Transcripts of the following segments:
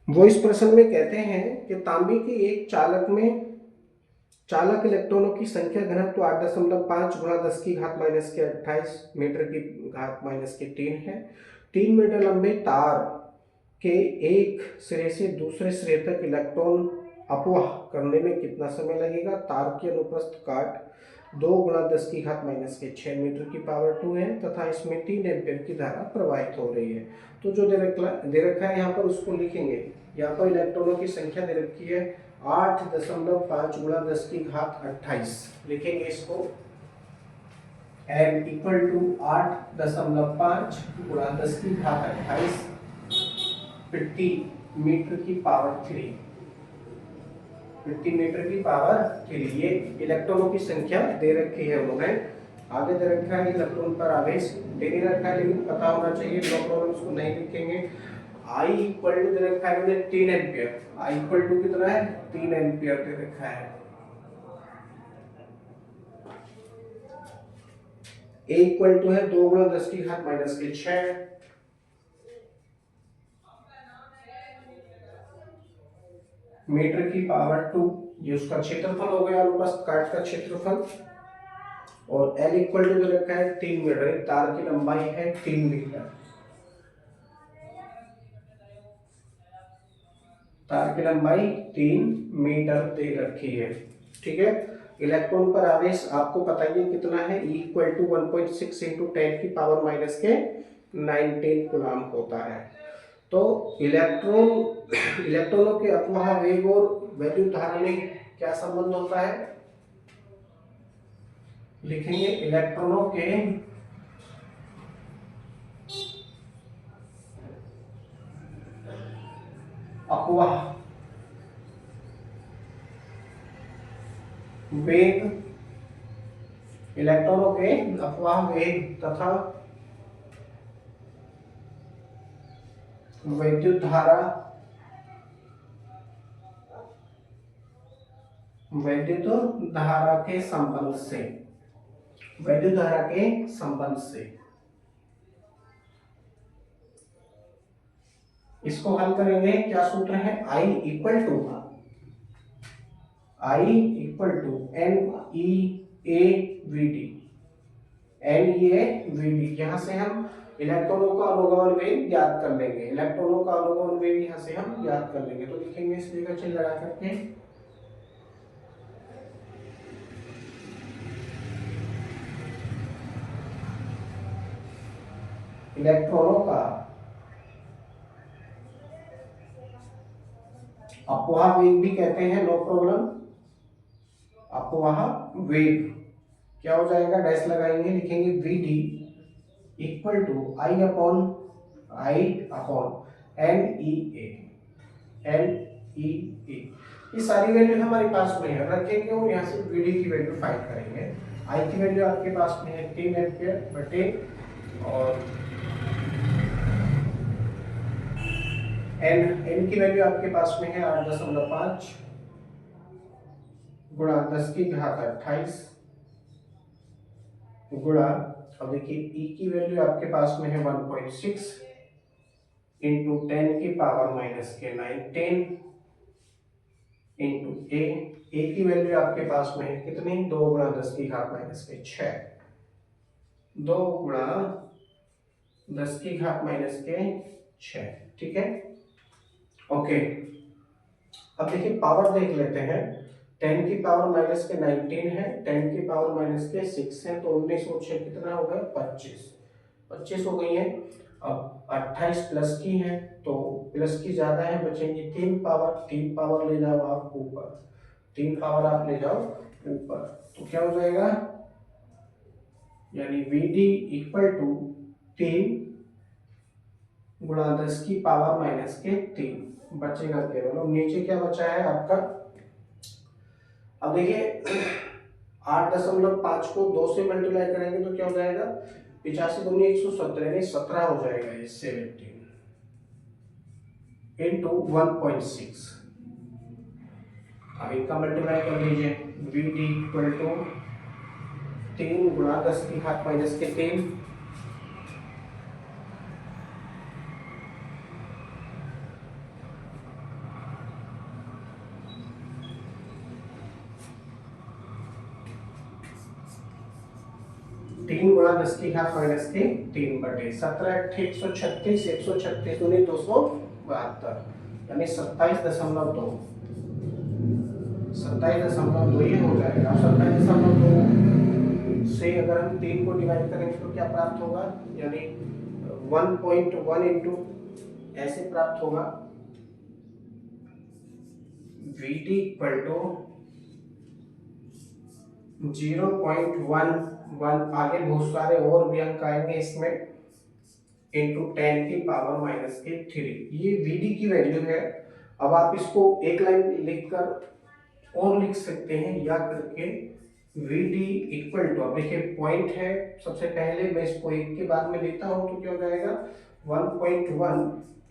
वो इस प्रश्न में कहते हैं कि तांबे के एक चालक में चालक इलेक्ट्रॉनों की संख्या घनत्व 8.5 गुणा 10 की घात माइनस के 28 मीटर की घात माइनस के 3 है। 3 मीटर लंबे तार के एक सिरे से दूसरे सिरे तक इलेक्ट्रॉन अपवाह करने में कितना समय लगेगा। तार की अनुप्रस्थ काट 2 गुणा 10 की घात माइनस के 6 मीटर की पावर 2 है तथा इसमें 3 एम्पियर की धारा प्रवाहित हो रही है। तो जो दे रखा है यहाँ पर उसको लिखेंगे। यहाँ पर इलेक्ट्रॉनों की संख्या दे रखी है 8.5 गुणा 10 की घात 28 लिखेंगे इसको। n इक्वल टू 8.5 गुणा 10 की घात 28 50 मीटर की पावर 3। 50 मीटर की पावर 3 ये इलेक्ट्रॉनों की संख्या दे रखी है उन्होंने। आगे दे रखा है इलेक्ट्रॉन पर आवेश दे नहीं रखा है, लेकिन पता होना चाहिए। नो प्रॉब्लम, इसको नहीं लिखेंगे। I इक्वल टू दे रखा है उन्होंने 3 एम्पियर। I इक्वल टू कितना है 3 एम्पियर दे रखा है। A इक्वल टू है 2 गुणा 10 की घात माइनस के 6 मीटर की पावर 2। ये उसका क्षेत्रफल हो गया, अनुप्रस्थ काट का क्षेत्रफल। और L इक्वल टू दे रखा है 3 मीटर। तार की लंबाई है 3 मीटर। तार की लंबाई 3 मीटर दे रखी है। ठीक है। इलेक्ट्रॉन पर आवेश आपको पता ही कितना है, E इक्वल टू 1.6 इंटू 10 की पावर माइनस के 19 कूलम होता है। तो इलेक्ट्रॉनों के अपवाह वेग और वैद्युत धारा में क्या संबंध होता है, लिखेंगे इलेक्ट्रॉनों के अपवाह वेग, इलेक्ट्रॉनों के अपवाह वेग तथा वैद्युत धारा, वैद्युत धारा के संबंध से, वैद्युत धारा के संबंध से इसको हल करेंगे। क्या सूत्र है, I equal to N E A V D. N E A V D, यहां से हम इलेक्ट्रॉनों का अनुगमन वेग ज्ञात कर लेंगे। इलेक्ट्रॉनों का अनुगमन वेग यहां से हम ज्ञात कर लेंगे। तो लिखेंगे इस का चिन्ह लगा करके इलेक्ट्रॉनों का अपवाह वेग भी कहते हैं, नो प्रॉब्लम। अपवाह वेग क्या हो जाएगा, डैश लगाएंगे, लिखेंगे v d equal to I upon n E A. ये सारी वैल्यू हमारे पास में है, रखेंगे और यहाँ से वी डी की वैल्यू फाइंड करेंगे। आई की वैल्यू आपके पास में है 3 एम्पियर बटे, और एन की वैल्यू आपके पास में है 8.5 गुणा 10 की घात 28 गुणा, अब देखिए ई की वैल्यू आपके पास में है 1.6 इंटू 10 की पावर माइनस के 19 इंटू ए की वैल्यू आपके पास में है कितनी, 2 गुणा 10 की घात माइनस के 6। 2 गुणा 10 की घात माइनस के 6। ठीक है, ओके। अब देखिए पावर देख लेते हैं। 10 की पावर माइनस के 19 है, 10 की पावर माइनस के 6 है, तो 19 और 6 कितना हो गया, 25 हो गई है। अब 28 प्लस की है तो प्लस की ज्यादा है, बचेंगी 3 पावर ले जाओ आप ऊपर, 3 पावर आप ले जाओ ऊपर, तो क्या हो जाएगा, यानी वी डी इक्वल टू 3 गुणा 10 की पावर माइनस के 3 बचेगा केवल। और नीचे क्या बचा है आपका, अब देखिए 8.5 को 2 से मल्टीप्लाई करेंगे तो क्या हो जाएगा, 85 दूनी 170 यानी 17 हो जाएगा। ये 17 इंटू 1.6। अब इनका मल्टीप्लाई कर लीजिए, वी डी इक्वल टू 3 गुणा 10 की घात माइनस के 3 3 3 × 10⁻³ 17 × 136 136 दूनी 272 यानी 27.2 ये हो जाएगा। 27.2 से अगर हम 3 को डिवाइड करेंगे तो क्या प्राप्त होगा, यानी 1.1 इंटू ऐसे प्राप्त होगा। VD इक्वल टू 0.11, आगे बहुत सारे और भी अंक आएंगे इसमें, इंटू 10⁻³ ये VD की वैल्यू है। अब आप इसको एक लाइन लिखकर और लिख सकते हैं या करके VD इक्वल टू, अब देखिए पॉइंट है, सबसे पहले मैं इसको 1 के बाद में लेता हूं तो क्या हो जाएगा 1.1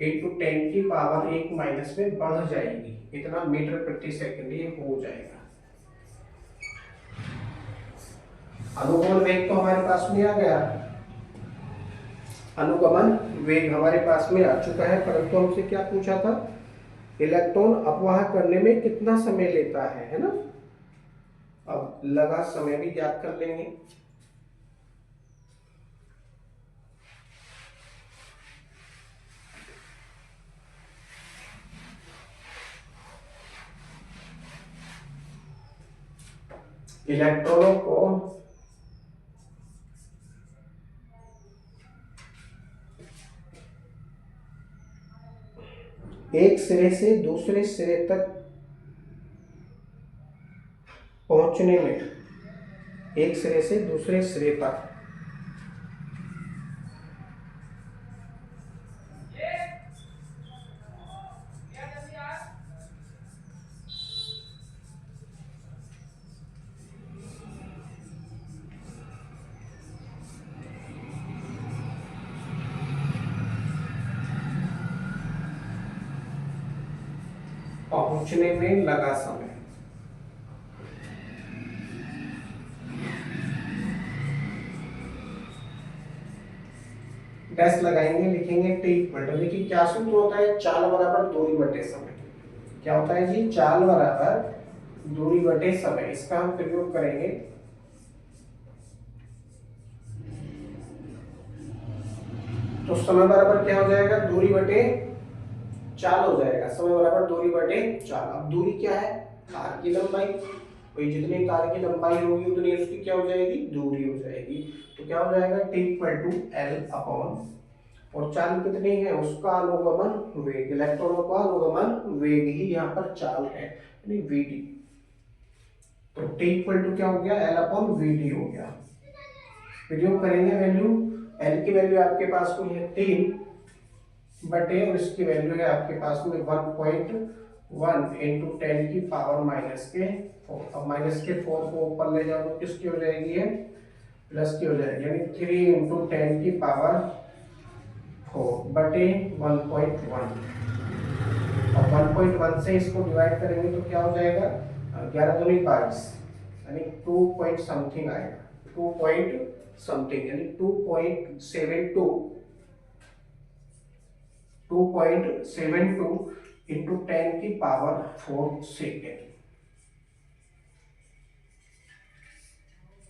इंटू 10⁻⁻1 में बढ़ जाएगी, इतना मीटर प्रति सेकंड ये हो जाएगा। अनुगमन वेग तो हमारे पास में आ गया, अनुगमन वेग हमारे पास में आ चुका है, परंतु हमसे क्या पूछा था, इलेक्ट्रॉन अपवाह करने में कितना समय लेता है ना। अब लगा समय भी ज्ञात कर लेंगे। इलेक्ट्रॉनों को एक सिरे से दूसरे सिरे तक पहुंचने में, एक सिरे से दूसरे सिरे तक पहुंचने में लगा समय। डैश लगाएंगे, लिखेंगे टी इक्वल टू, देखिए क्या सूत्र होता है, चाल बराबर दूरी बटे समय। क्या होता है जी, चाल बराबर दूरी बटे समय, इसका हम प्रयोग करेंगे। तो समय बराबर क्या हो जाएगा, दूरी बटे चाल हो जाएगा, समय बराबर दूरी बटे चाल। अब दूरी क्या है, तार की लंबाई, तो जितनी तार की लंबाई होगी उतनी उसकी क्या हो जाएगी, दूरी हो जाएगी। तो क्या हो जाएगा T equal to L upon, और चाल कितनी है, उसका अनुगमन वेग, इलेक्ट्रॉनों का अनुगमन वेग ही यहाँ पर चाल है, यानी VD। तो T इक्वल टू क्या हो गया, L अपॉन VD हो गया। प्रयोग करेंगे वैल्यू, L की वैल्यू आपके पास में है 3 बटे, और इसकी वैल्यू है आपके पास में 1.1 इंटू 10⁻⁻⁴। अब -4 को ऊपर ले जाओ तो किसकी हो जाएगी है, प्लस की हो जाएगी, यानी 3 इंटू 10⁻⁴ बटे 1.1। और 1.1 से इसको डिवाइड करेंगे तो क्या हो जाएगा, 11 दूनी 22, यानी 2 पॉइंट समथिंग आएगा, 2 पॉइंट समथिंग, यानी 2.72 इंटू 10⁻⁴ सेकेंड।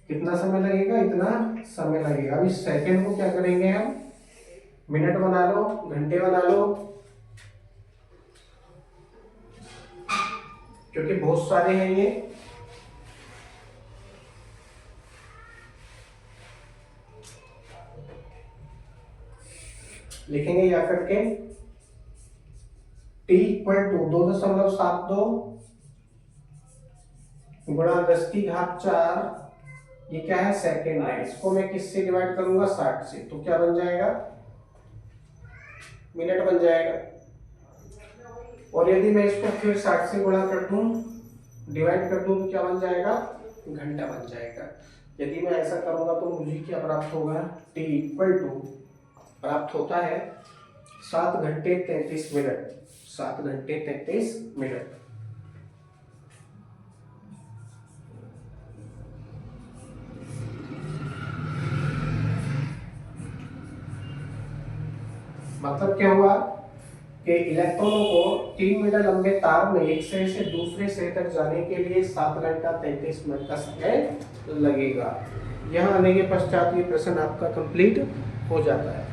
कितना समय लगेगा, इतना समय लगेगा। अभी सेकेंड को क्या करेंगे हम, मिनट बना लो, घंटे बना लो, क्योंकि बहुत सारे हैं ये। लिखेंगे या करके T इक्वल टू 2.72 गुणा 10⁻⁴, ये क्या है, सेकेंड है। इसको मैं किससे डिवाइड करूंगा, 60 से, तो क्या बन जाएगा, मिनट बन जाएगा। और यदि मैं इसको फिर 60 से गुणा कर दूं, डिवाइड कर दूं, तो क्या बन जाएगा, घंटा बन जाएगा। यदि मैं ऐसा करूंगा तो मुझे क्या प्राप्त होगा, T इक्वल टू प्राप्त होता है 7 घंटे 33 मिनट, 7 घंटे 33 मिनट। मतलब क्या हुआ, कि इलेक्ट्रॉनों को 3 मीटर लंबे तार में एक सिरे से दूसरे सिरे तक जाने के लिए 7 घंटा 33 मिनट का समय लगेगा। यहाँ आने के पश्चात ये प्रश्न आपका कंप्लीट हो जाता है।